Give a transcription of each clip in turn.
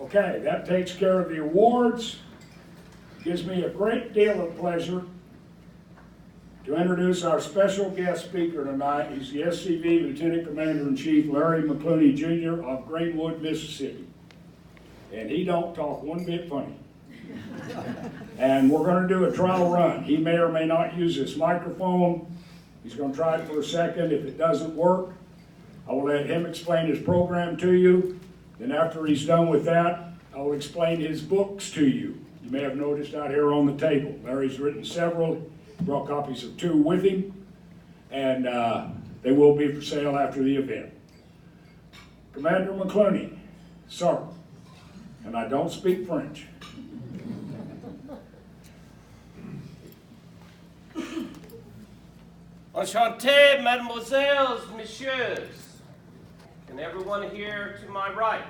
Okay, that takes care of the awards. Gives me a great deal of pleasure to introduce our special guest speaker tonight. He's the SCV Lieutenant Commander-in-Chief Larry McCluney Jr. of Greenwood, Mississippi. And he don't talk one bit funny. And we're going to do a trial run. He may or may not use this microphone. He's going to try it for a second. If it doesn't work, I will let him explain his program to you. Then after he's done with that, I will explain his books to you. You may have noticed out here on the table. Larry's written several, brought copies of 2 with him, and they will be for sale after the event. Commander McCluney, sir, and I don't speak French. Enchanté, mademoiselles, messieurs. Can everyone here to my right?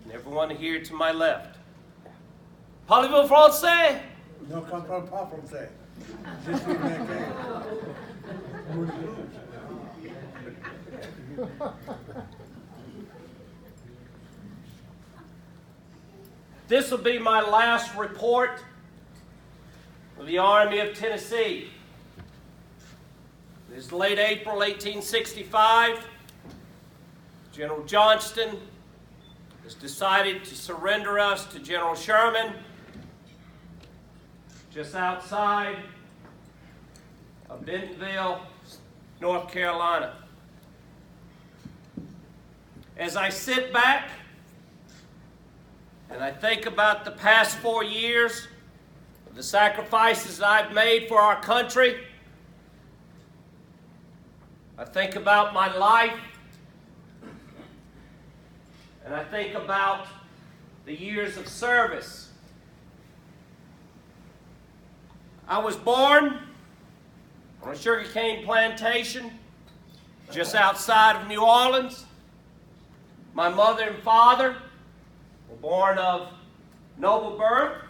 And everyone here to my left? Parlez-vous français? Non, je ne parle pas français. Je suis américain. This will be my last report of the Army of Tennessee. It is late April 1865. General Johnston has decided to surrender us to General Sherman just outside of Bentonville, North Carolina. As I sit back and I think about the past 4 years, of the sacrifices that I've made for our country, I think about my life, and I think about the years of service. I was born on a sugarcane plantation just outside of New Orleans. My mother and father were born of noble birth,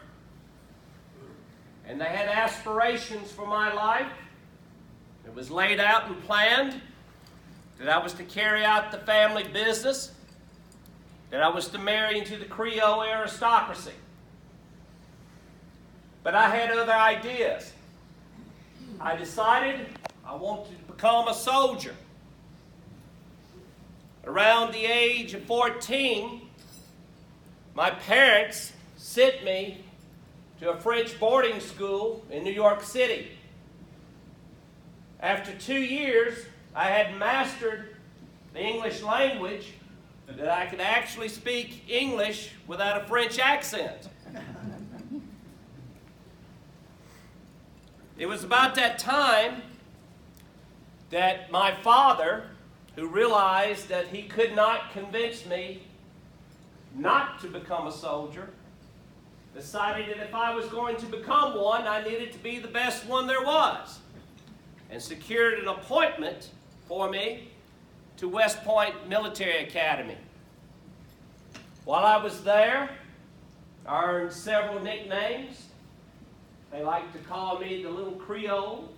and they had aspirations for my life. It was laid out and planned that I was to carry out the family business, that I was to marry into the Creole aristocracy. But I had other ideas. I decided I wanted to become a soldier. Around the age of 14, my parents sent me to a French boarding school in New York City. After 2 years, I had mastered the English language, that I could actually speak English without a French accent. It was about that time that my father, who realized that he could not convince me not to become a soldier, decided that if I was going to become one, I needed to be the best one there was, and secured an appointment for me to West Point Military Academy. While I was there, I earned several nicknames. They liked to call me the little Creole,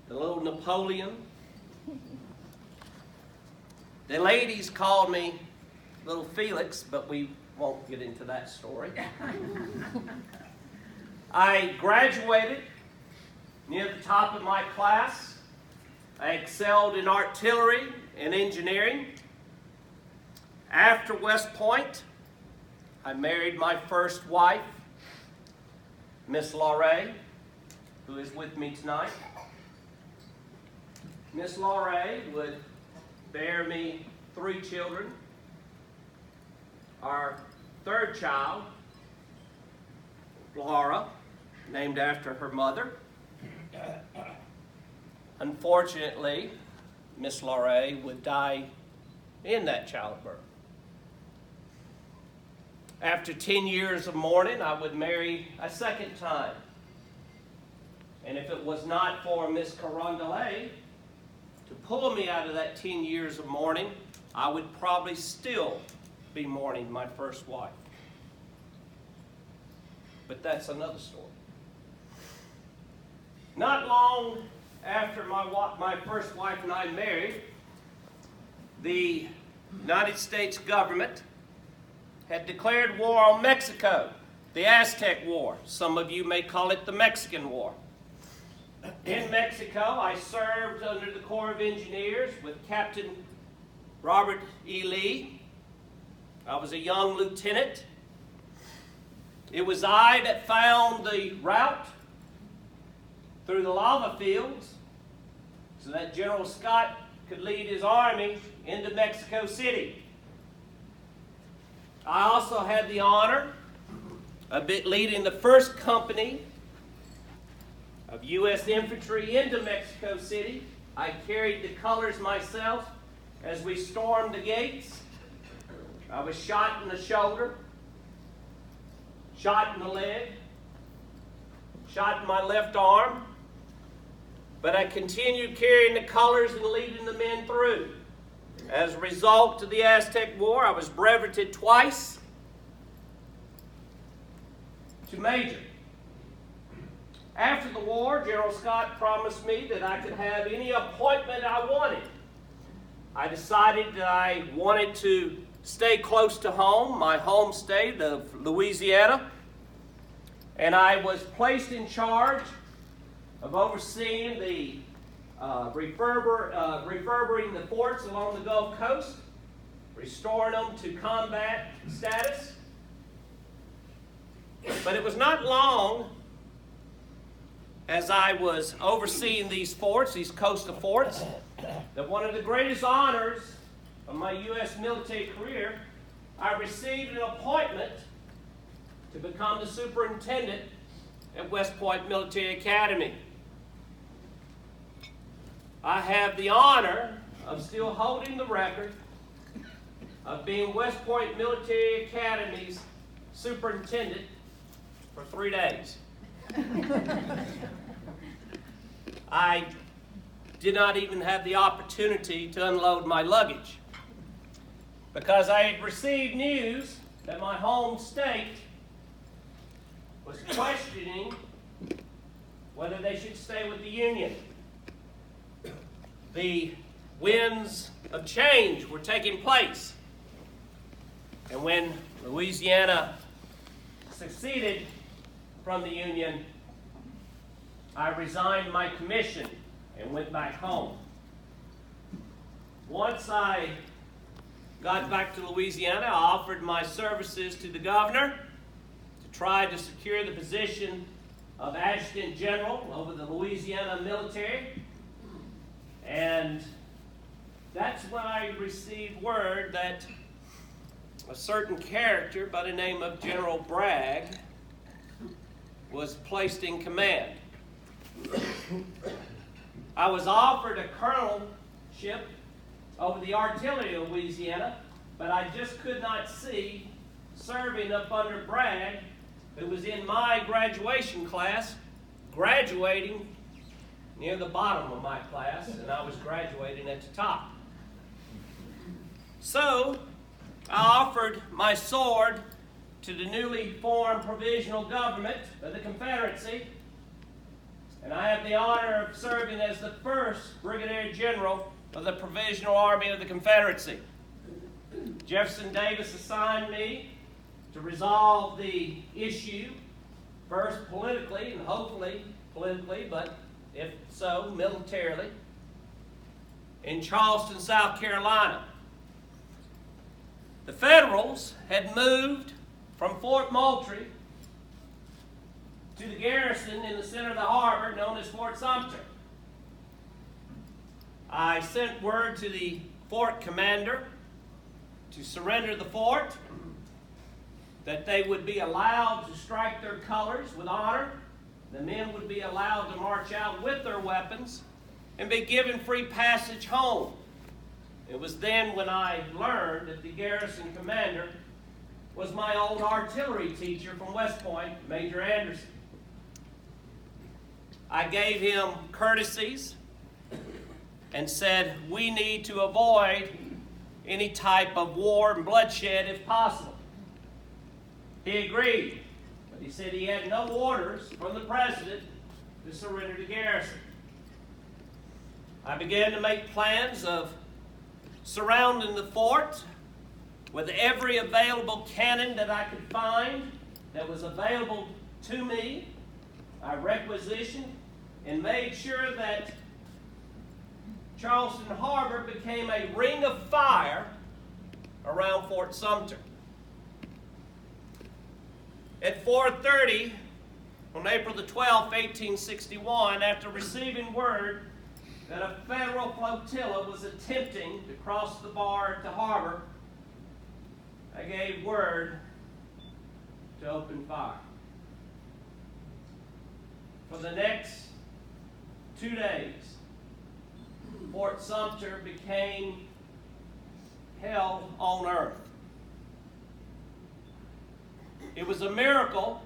the little Napoleon. The ladies called me little Felix, but we won't get into that story. I graduated near the top of my class. I excelled in artillery and engineering. After West Point, I married my first wife, Miss Laurie, who is with me tonight. Miss Laurie would bear me 3 children. Our third child, Laura, named after her mother. Unfortunately, Miss Laurie would die in that childbirth. After 10 years of mourning, I would marry a second time. And if it was not for Miss Carondelet to pull me out of that 10 years of mourning, I would probably still be mourning my first wife. But that's another story. Not long after my first wife and I married, the United States government had declared war on Mexico, the Aztec War. Some of you may call it the Mexican War. In Mexico, I served under the Corps of Engineers with Captain Robert E. Lee. I was a young lieutenant. It was I that found the route through the lava fields so that General Scott could lead his army into Mexico City. I also had the honor of leading the first company of U.S. infantry into Mexico City. I carried the colors myself as we stormed the gates. I was shot in the shoulder, shot in the leg, shot in my left arm, but I continued carrying the colors and leading the men through. As a result of the Aztec War, I was breveted twice to Major. After the war, General Scott promised me that I could have any appointment I wanted. I decided that I wanted to stay close to home, my home state of Louisiana, and I was placed in charge of overseeing the refurbering the forts along the Gulf Coast, restoring them to combat status. But it was not long as I was overseeing these forts, these coastal forts, that one of the greatest honors of my U.S. military career, I received an appointment to become the superintendent at West Point Military Academy. I have the honor of still holding the record of being West Point Military Academy's superintendent for 3 days. I did not even have the opportunity to unload my luggage because I had received news that my home state was questioning whether they should stay with the Union. The winds of change were taking place. And when Louisiana seceded from the Union, I resigned my commission and went back home. Once I got back to Louisiana, I offered my services to the governor to try to secure the position of Adjutant General over the Louisiana military. And that's when I received word that a certain character by the name of General Bragg was placed in command. I was offered a colonelship over the artillery of Louisiana, but I just could not see serving up under Bragg, who was in my graduation class, graduating near the bottom of my class, and I was graduating at the top. So, I offered my sword to the newly formed provisional government of the Confederacy, and I have the honor of serving as the first Brigadier General of the Provisional Army of the Confederacy. Jefferson Davis assigned me to resolve the issue, first politically and hopefully politically, but if so, militarily, in Charleston, South Carolina. The Federals had moved from Fort Moultrie to the garrison in the center of the harbor known as Fort Sumter. I sent word to the fort commander to surrender the fort, that they would be allowed to strike their colors with honor. The men would be allowed to march out with their weapons and be given free passage home. It was then when I learned that the garrison commander was my old artillery teacher from West Point, Major Anderson. I gave him courtesies and said we need to avoid any type of war and bloodshed if possible. He agreed, but he said he had no orders from the president to surrender the garrison. I began to make plans of surrounding the fort with every available cannon that I could find that was available to me. I requisitioned and made sure that Charleston Harbor became a ring of fire around Fort Sumter. At 4:30 on April the 12th, 1861, after receiving word that a federal flotilla was attempting to cross the bar to harbor, I gave word to open fire. For the next 2 days, Fort Sumter became hell on earth. It was a miracle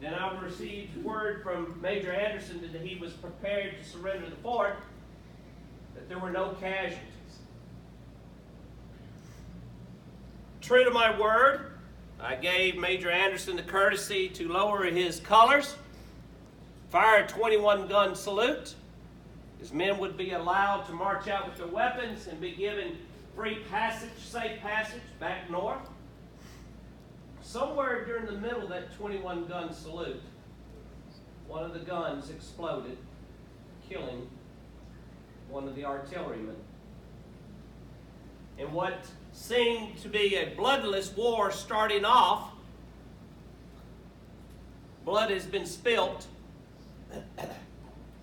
that I received word from Major Anderson that he was prepared to surrender the fort, that there were no casualties. True to my word, I gave Major Anderson the courtesy to lower his colors, fire a 21-gun salute. His men would be allowed to march out with their weapons and be given free passage, safe passage back north. Somewhere during the middle of that 21-gun salute, one of the guns exploded, killing one of the artillerymen. In what seemed to be a bloodless war starting off, blood has been spilt,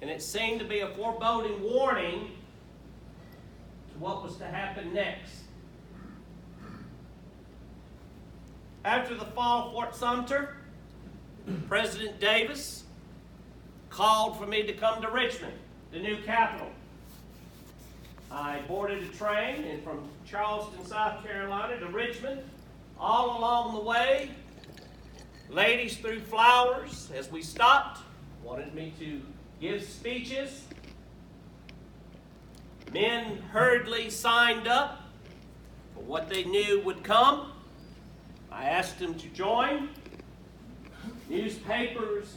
and it seemed to be a foreboding warning to what was to happen next. After the fall of Fort Sumter, President Davis called for me to come to Richmond, the new capital. I boarded a train and from Charleston, South Carolina to Richmond. All along the way, ladies threw flowers as we stopped, wanted me to give speeches. Men hurriedly signed up for what they knew would come. I asked them to join. Newspapers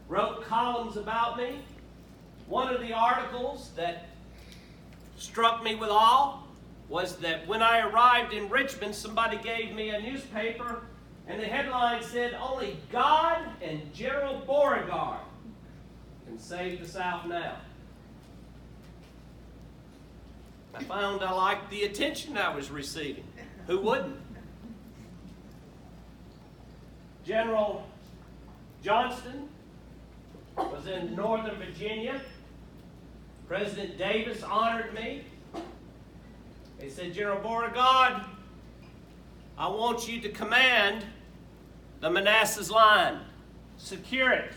wrote columns about me. One of the articles that struck me with awe was that when I arrived in Richmond, somebody gave me a newspaper, and the headline said, "Only God and General Beauregard can save the South now." I found I liked the attention I was receiving. Who wouldn't? General Johnston was in Northern Virginia. President Davis honored me. He said, "General Beauregard, I want you to command the Manassas line. Secure it."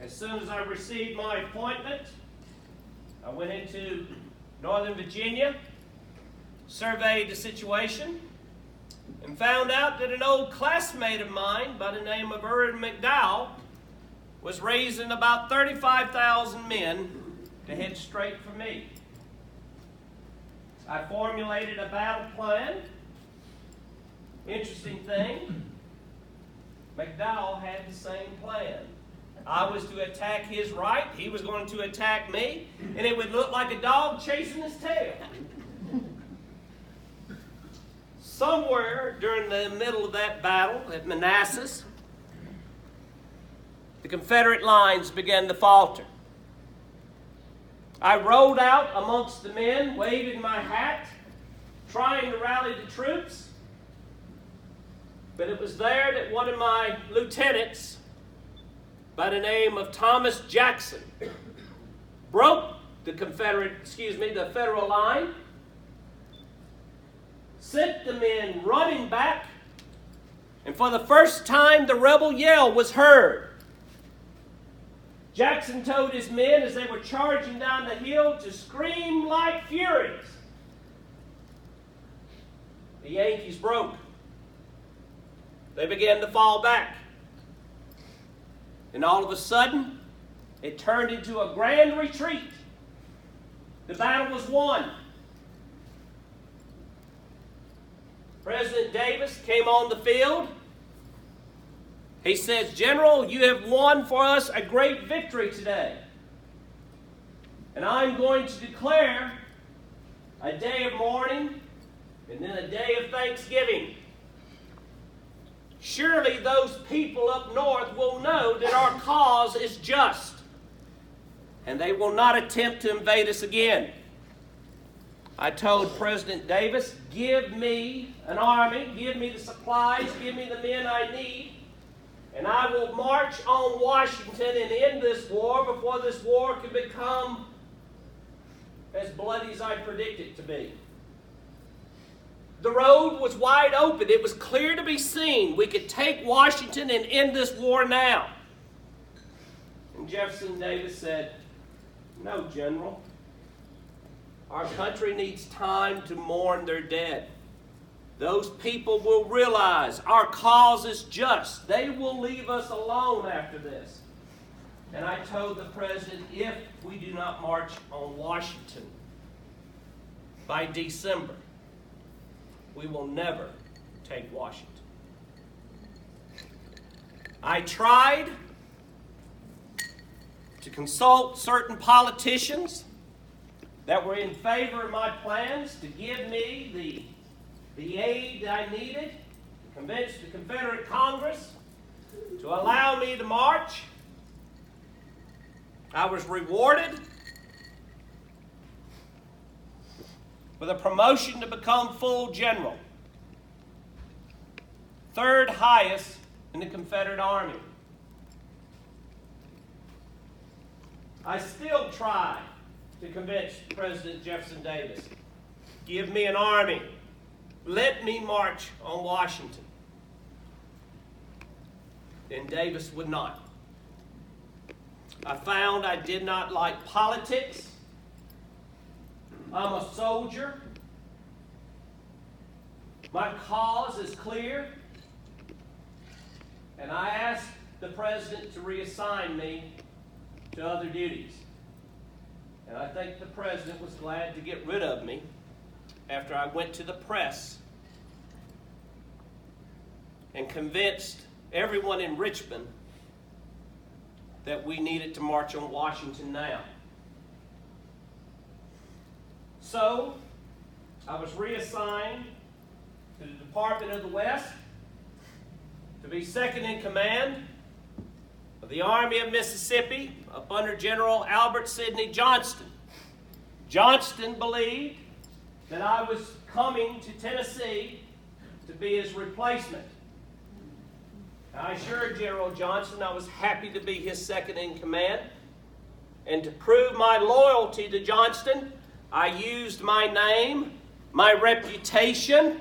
As soon as I received my appointment, I went into Northern Virginia, surveyed the situation, and found out that an old classmate of mine by the name of Aaron McDowell was raising about 35,000 men to head straight for me. I formulated a battle plan. Interesting thing, McDowell had the same plan. I was to attack his right, he was going to attack me, and it would look like a dog chasing his tail. Somewhere during the middle of that battle at Manassas, the Confederate lines began to falter. I rode out amongst the men, waving my hat, trying to rally the troops. But it was there that one of my lieutenants, by the name of Thomas Jackson, broke the Federal line, sent the men running back, and for the first time the rebel yell was heard. Jackson told his men as they were charging down the hill to scream like furies. The Yankees broke. They began to fall back. And all of a sudden, it turned into a grand retreat. The battle was won. President Davis came on the field. He says, "General, you have won for us a great victory today. And I'm going to declare a day of mourning, and then a day of thanksgiving. Surely those people up north will know that our cause is just, and they will not attempt to invade us again. I told President Davis, give me an army, give me the supplies, give me the men I need, and I will march on Washington and end this war before this war can become as bloody as I predict it to be. The road was wide open. It was clear to be seen. We could take Washington and end this war now. And Jefferson Davis said, no, General. Our country needs time to mourn their dead. Those people will realize our cause is just. They will leave us alone after this. And I told the President, if we do not march on Washington by December, we will never take Washington. I tried to consult certain politicians that were in favor of my plans to give me the aid I needed to convince the Confederate Congress to allow me to march. I was rewarded with a promotion to become full general, third highest in the Confederate Army. I still try to convince President Jefferson Davis, give me an army, let me march on Washington. And Davis would not. I found I did not like politics. I'm a soldier. My cause is clear. And I asked the President to reassign me to other duties. And I think the President was glad to get rid of me after I went to the press and convinced everyone in Richmond that we needed to march on Washington now. So, I was reassigned to the Department of the West to be second in command of the Army of Mississippi up under General Albert Sidney Johnston. Johnston believed that I was coming to Tennessee to be his replacement. I assured General Johnston I was happy to be his second in command. And to prove my loyalty to Johnston, I used my name, my reputation,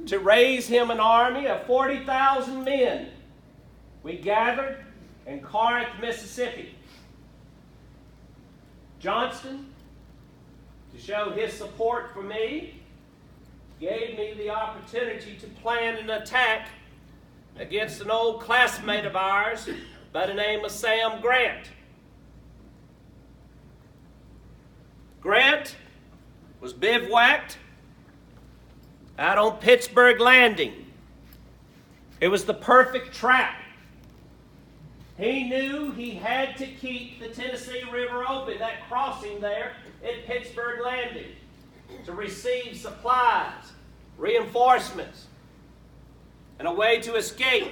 to raise him an army of 40,000 men. We gathered in Corinth, Mississippi. Johnston, to show his support for me, gave me the opportunity to plan an attack against an old classmate of ours by the name of Sam Grant. Grant was bivouacked out on Pittsburgh Landing. It was the perfect trap. He knew he had to keep the Tennessee River open, that crossing there at Pittsburgh Landing, to receive supplies, reinforcements, and a way to escape.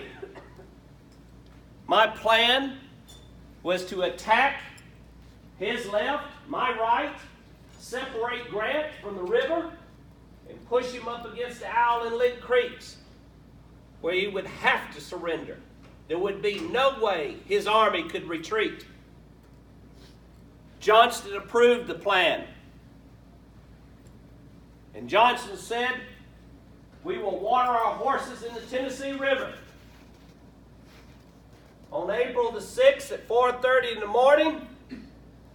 My plan was to attack his left, my right, separate Grant from the river, and push him up against the Owl and Lick Creeks, where he would have to surrender. There would be no way his army could retreat. Johnston approved the plan. And Johnston said, we will water our horses in the Tennessee River. On April the 6th at 4:30 in the morning,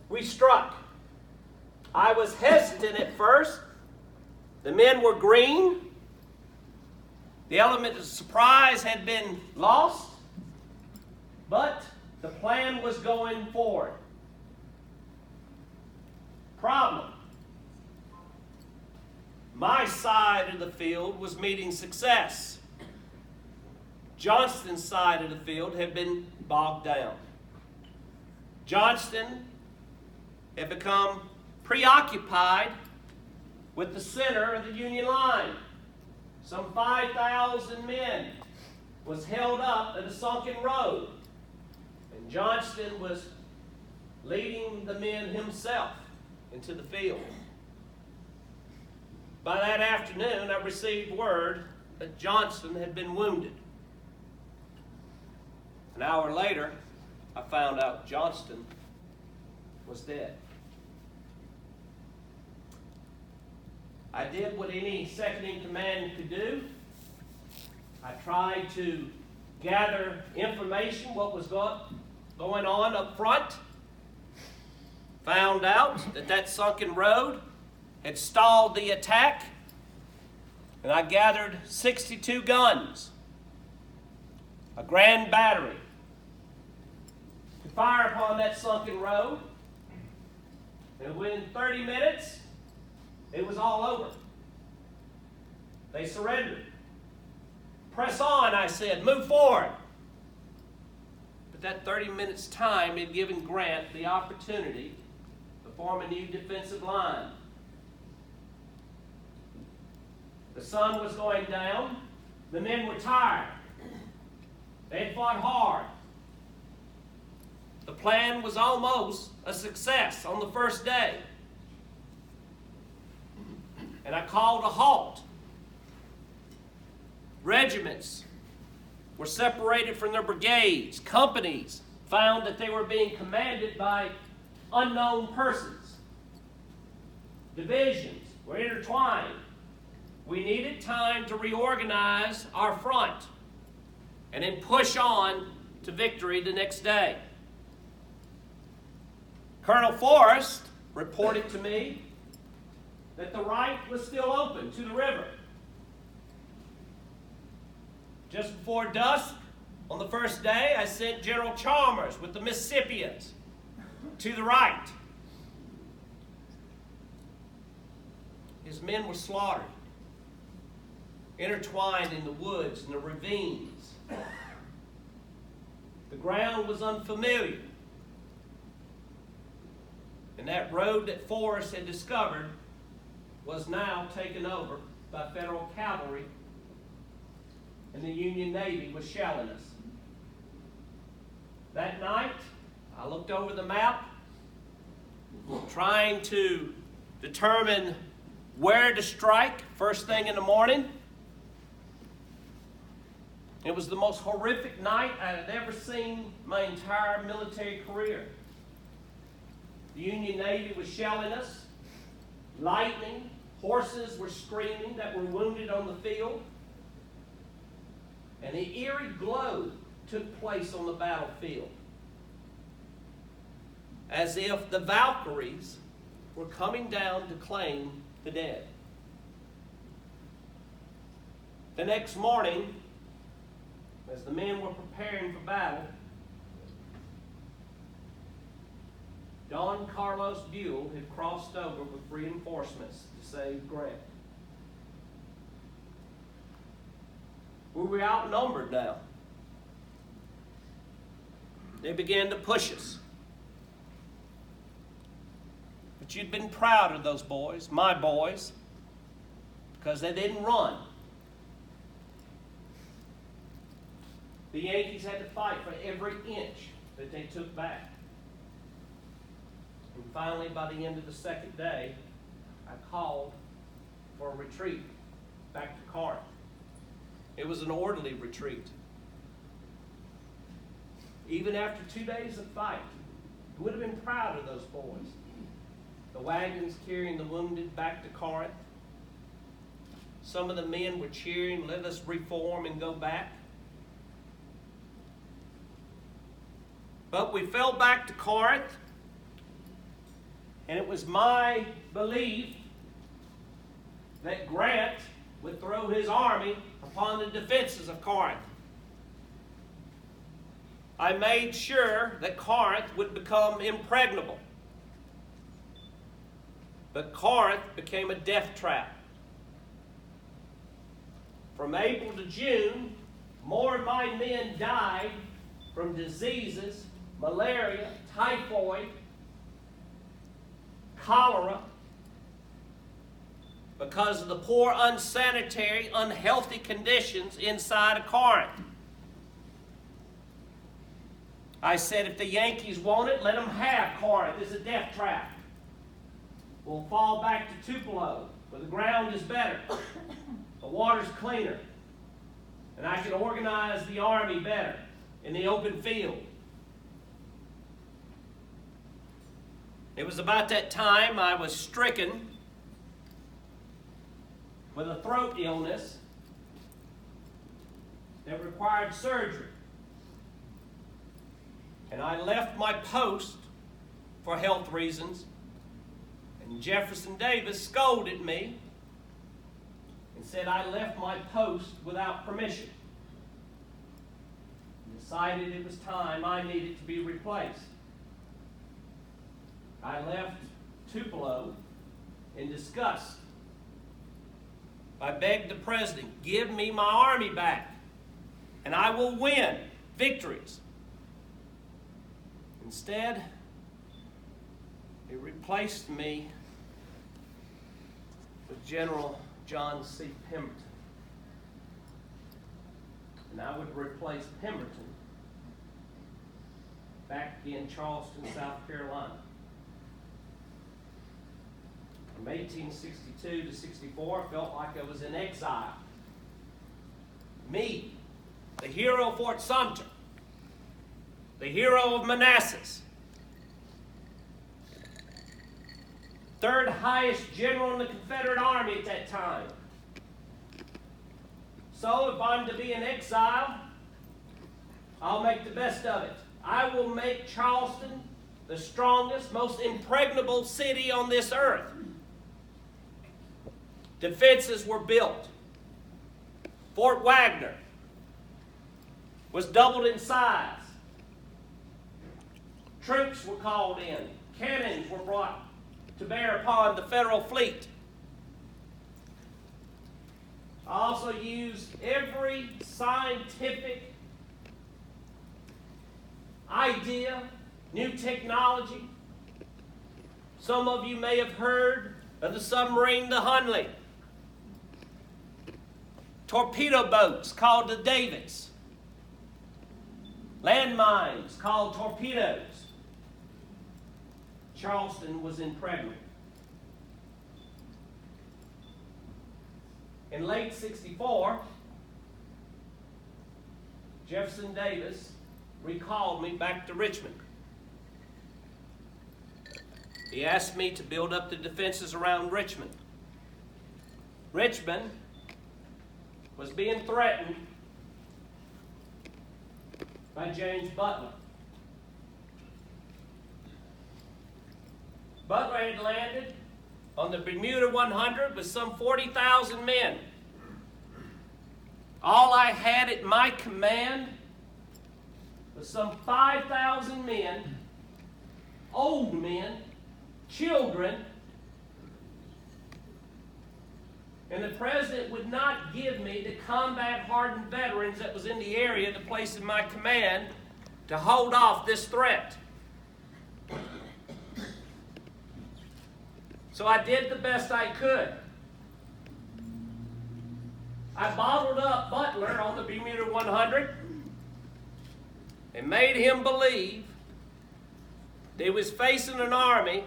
we struck. I was hesitant at first. The men were green. The element of surprise had been lost. But the plan was going forward. Problem. My side of the field was meeting success. Johnston's side of the field had been bogged down. Johnston had become preoccupied with the center of the Union line. Some 5,000 men was held up at a sunken road, and Johnston was leading the men himself into the field. By that afternoon, I received word that Johnston had been wounded. An hour later, I found out Johnston was dead. I did what any second-in-command could do. I tried to gather information, what was going on up front. Found out that that sunken road had stalled the attack, and I gathered 62 guns, a grand battery, to fire upon that sunken road. And within 30 minutes, it was all over. They surrendered. Press on, I said, move forward. But that 30 minutes time had given Grant the opportunity to form a new defensive line. The sun was going down. The men were tired. They had fought hard. The plan was almost a success on the first day. And I called a halt. Regiments were separated from their brigades. Companies found that they were being commanded by unknown persons. Divisions were intertwined. We needed time to reorganize our front and then push on to victory the next day. Colonel Forrest reported to me that the right was still open to the river. Just before dusk on the first day, I sent General Chalmers with the Mississippians to the right. His men were slaughtered, intertwined in the woods and the ravines. The ground was unfamiliar. And that road that Forrest had discovered was now taken over by Federal cavalry, and the Union Navy was shelling us. That night, I looked over the map, trying to determine where to strike first thing in the morning. It was the most horrific night I had ever seen in my entire military career. The Union Navy was shelling us, lightning, horses were screaming that were wounded on the field, and the eerie glow took place on the battlefield, as if the Valkyries were coming down to claim the dead. The next morning, as the men were preparing for battle, Don Carlos Buell had crossed over with reinforcements to save Grant. We were outnumbered now. They began to push us. But you'd been proud of those boys, my boys, because they didn't run. The Yankees had to fight for every inch that they took back. And finally, by the end of the second day, I called for a retreat back to Corinth. It was an orderly retreat. Even after 2 days of fight, you would have been proud of those boys. The wagons carrying the wounded back to Corinth. Some of the men were cheering, let us reform and go back. But we fell back to Corinth, and it was my belief that Grant would throw his army upon the defenses of Corinth. I made sure that Corinth would become impregnable. But Corinth became a death trap. From April to June, more of my men died from diseases, malaria, typhoid, cholera, because of the poor, unsanitary, unhealthy conditions inside of Corinth. I said, if the Yankees want it, let them have Corinth. It's a death trap. We'll fall back to Tupelo, where the ground is better, the water's cleaner, and I can organize the army better in the open field. It was about that time I was stricken with a throat illness that required surgery. And I left my post for health reasons, and Jefferson Davis scolded me and said I left my post without permission. And decided it was time I needed to be replaced. I left Tupelo in disgust. I begged the president, give me my army back, and I will win victories. Instead, he replaced me with General John C. Pemberton. And I would replace Pemberton back in Charleston, South Carolina. From 1862 to 64, I felt like I was in exile. Me, the hero of Fort Sumter, the hero of Manassas, third highest general in the Confederate Army at that time. So if I'm to be in exile, I'll make the best of it. I will make Charleston the strongest, most impregnable city on this earth. Defenses were built. Fort Wagner was doubled in size. Troops were called in. Cannons were brought to bear upon the federal fleet. I also used every scientific idea, new technology. Some of you may have heard of the submarine, the Hunley. Torpedo boats called the Davids. Landmines called torpedoes. Charleston was impregnable. In late '64, Jefferson Davis recalled me back to Richmond. He asked me to build up the defenses around Richmond. Richmond was being threatened by James Butler. Butler had landed on the Bermuda 100 with some 40,000 men. All I had at my command was some 5,000 men, old men, children, and the president would not give me the combat-hardened veterans that was in the area to place in my command to hold off this threat. So I did the best I could. I bottled up Butler on the Bermuda 100 and made him believe that he was facing an army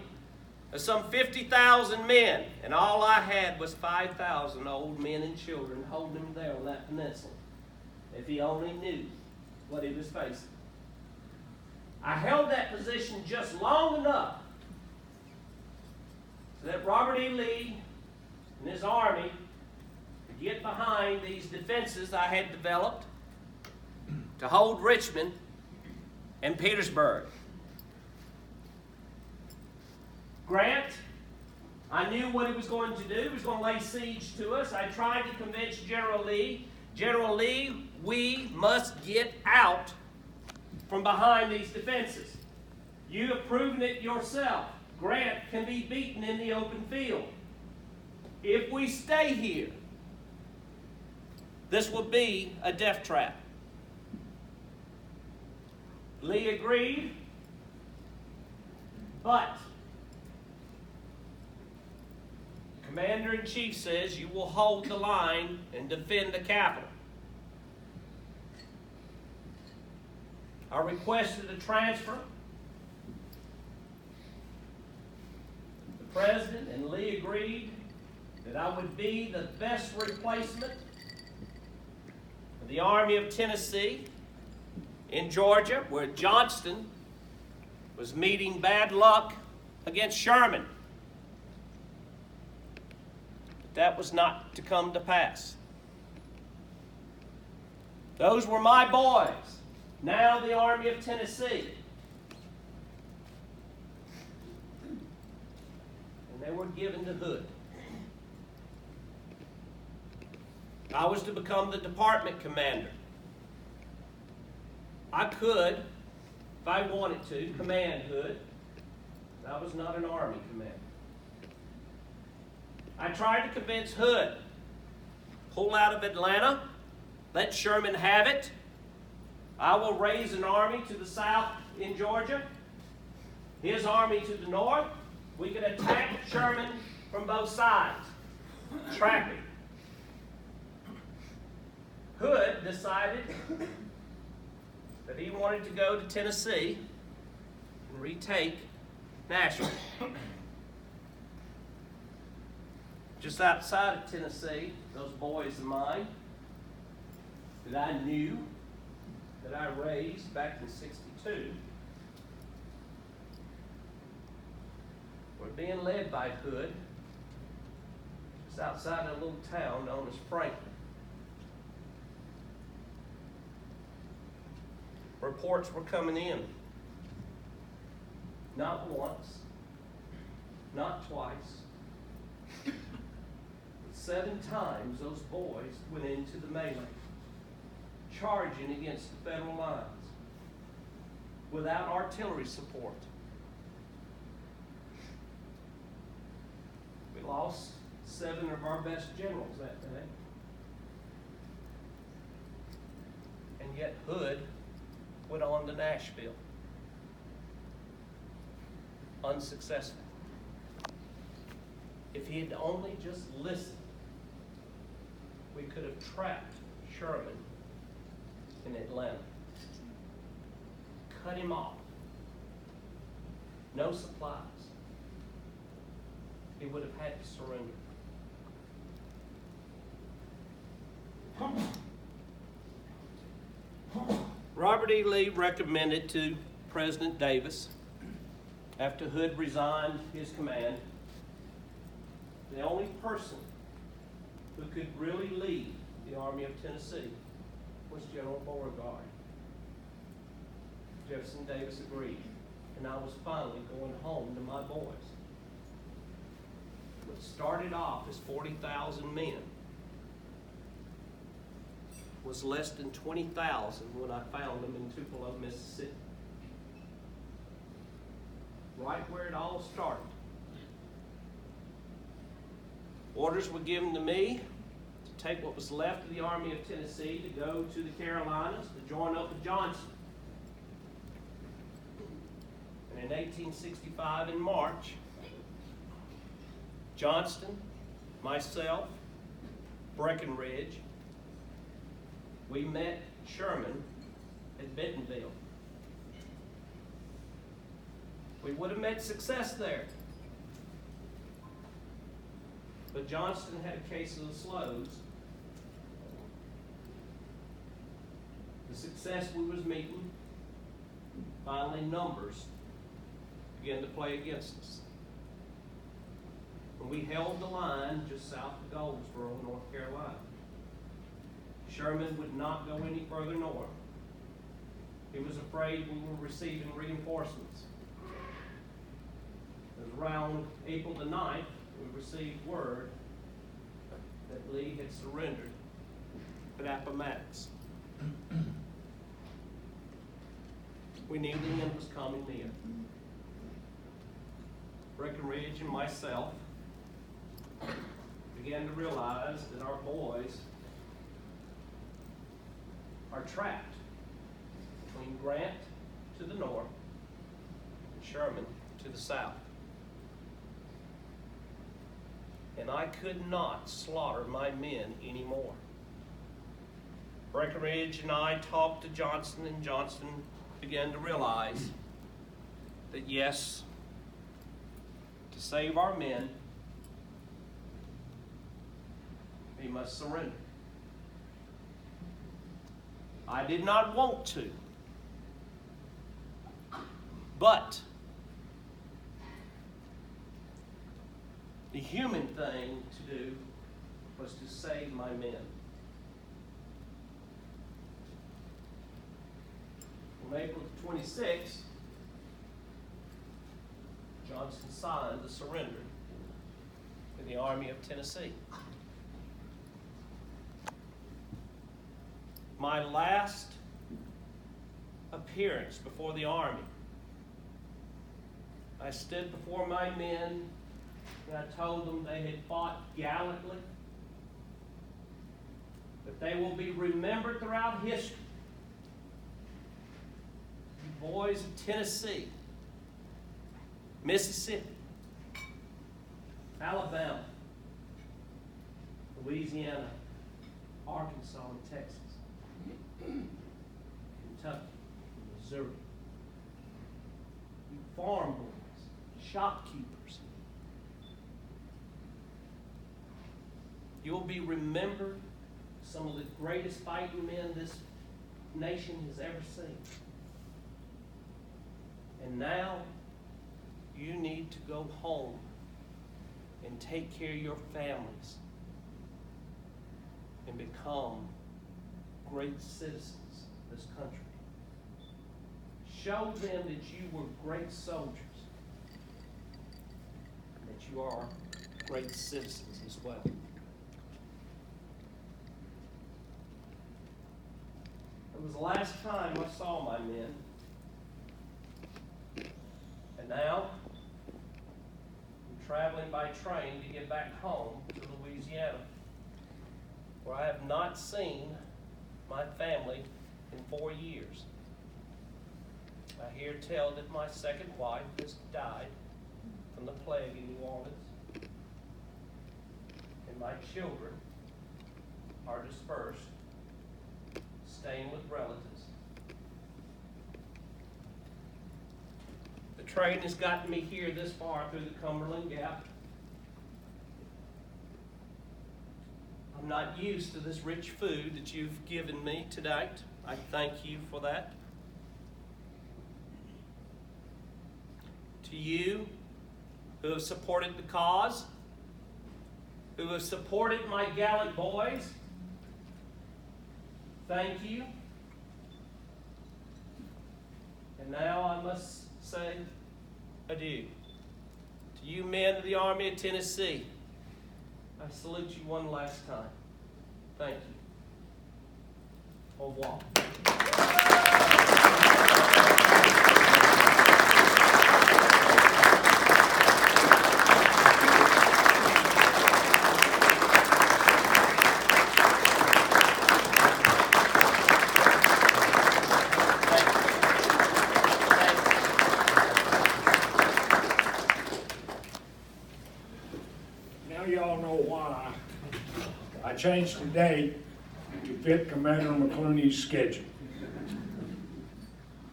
of some 50,000 men, and all I had was 5,000 old men and children holding him there on that peninsula, if he only knew what he was facing. I held that position just long enough so that Robert E. Lee and his army could get behind these defenses I had developed to hold Richmond and Petersburg. Grant, I knew what he was going to do. He was going to lay siege to us. I tried to convince General Lee, we must get out from behind these defenses. You have proven it yourself. Grant can be beaten in the open field. If we stay here, this will be a death trap. Lee agreed, but Commander-in-Chief says you will hold the line and defend the capital. I requested a transfer. The President and Lee agreed that I would be the best replacement of the Army of Tennessee in Georgia, where Johnston was meeting bad luck against Sherman. But that was not to come to pass. Those were my boys, now the Army of Tennessee. And they were given to Hood. I was to become the department commander. I could, if I wanted to, command Hood. But I was not an Army commander. I tried to convince Hood, pull out of Atlanta, let Sherman have it. I will raise an army to the south in Georgia, his army to the north. We can attack Sherman from both sides, trap him. Hood decided that he wanted to go to Tennessee and retake Nashville. Just outside of Tennessee, those boys of mine that I knew, that I raised back in '62, were being led by Hood just outside a little town known as Franklin. Reports were coming in. Not once, not twice, but 7 times those boys went into the melee, charging against the federal lines without artillery support. We lost 7 of our best generals that day. And yet Hood went on to Nashville, unsuccessful. If he had only just listened, we could have trapped Sherman in Atlanta, cut him off, no supplies. He would have had to surrender. Robert E. Lee recommended to President Davis, after Hood resigned his command, the only person who could really lead the Army of Tennessee was General Beauregard. Jefferson Davis agreed, and I was finally going home to my boys. What started off as 40,000 men was less than 20,000 when I found them in Tupelo, Mississippi. Right where it all started. Orders were given to me to take what was left of the Army of Tennessee to go to the Carolinas to join up with Johnston. And in 1865, in March, Johnston, myself, Breckinridge, we met Sherman at Bentonville. We would have met success there. But Johnston had a case of the slows. The success we was meeting, finally numbers began to play against us. And we held the line just south of Goldsboro, North Carolina. Sherman would not go any further north. He was afraid we were receiving reinforcements. It was around April the 9th, we received word that Lee had surrendered at Appomattox. We knew the end was coming near. Breckinridge and myself began to realize that our boys are trapped between Grant to the north and Sherman to the south. And and I could not slaughter my men anymore. Breckinridge and I talked to Johnston, and Johnston began to realize that yes, to save our men, he must surrender. I did not want to, but the human thing to do was to save my men. On April 26th, Johnston signed the surrender to the Army of Tennessee. My last appearance before the Army, I stood before my men and I told them they had fought gallantly, that they will be remembered throughout history. You boys of Tennessee, Mississippi, Alabama, Louisiana, Arkansas, and Texas, Kentucky, Missouri, you farm boys, shopkeepers, you'll be remembered, some of the greatest fighting men this nation has ever seen. And now, you need to go home and take care of your families and become great citizens of this country. Show them that you were great soldiers and that you are great citizens as well. It was the last time I saw my men. And now, I'm traveling by train to get back home to Louisiana, where I have not seen my family in 4 years. I hear tell that my second wife has died from the plague in New Orleans, and my children are dispersed, staying with relatives. The train has gotten me here this far through the Cumberland Gap. I'm not used to this rich food that you've given me tonight. I thank you for that. To you who have supported the cause, who have supported my gallant boys, thank you. And now I must say adieu. To you men of the Army of Tennessee, I salute you one last time. Thank you. Au revoir. I changed the date to fit Commander McCluney's schedule.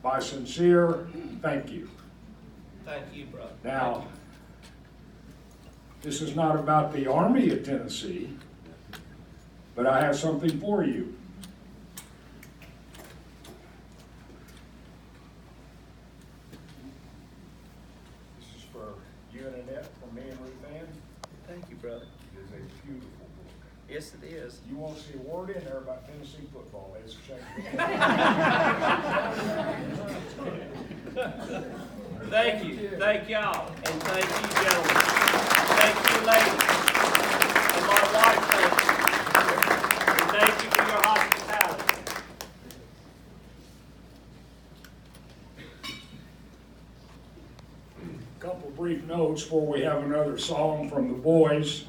My sincere thank you. Thank you, brother. Now, this is not about the Army of Tennessee, but I have something for you. This is for you and Annette, from me and Ruth Ann. Thank you, brother. It is a beautiful book. Yes, it is. You won't see a word in there about Tennessee football. It's a shame. Thank you. Thank y'all. And thank you, gentlemen. Thank you, ladies. And my wife, thank you. And thank you for your hospitality. Couple brief notes before we have another song from the boys.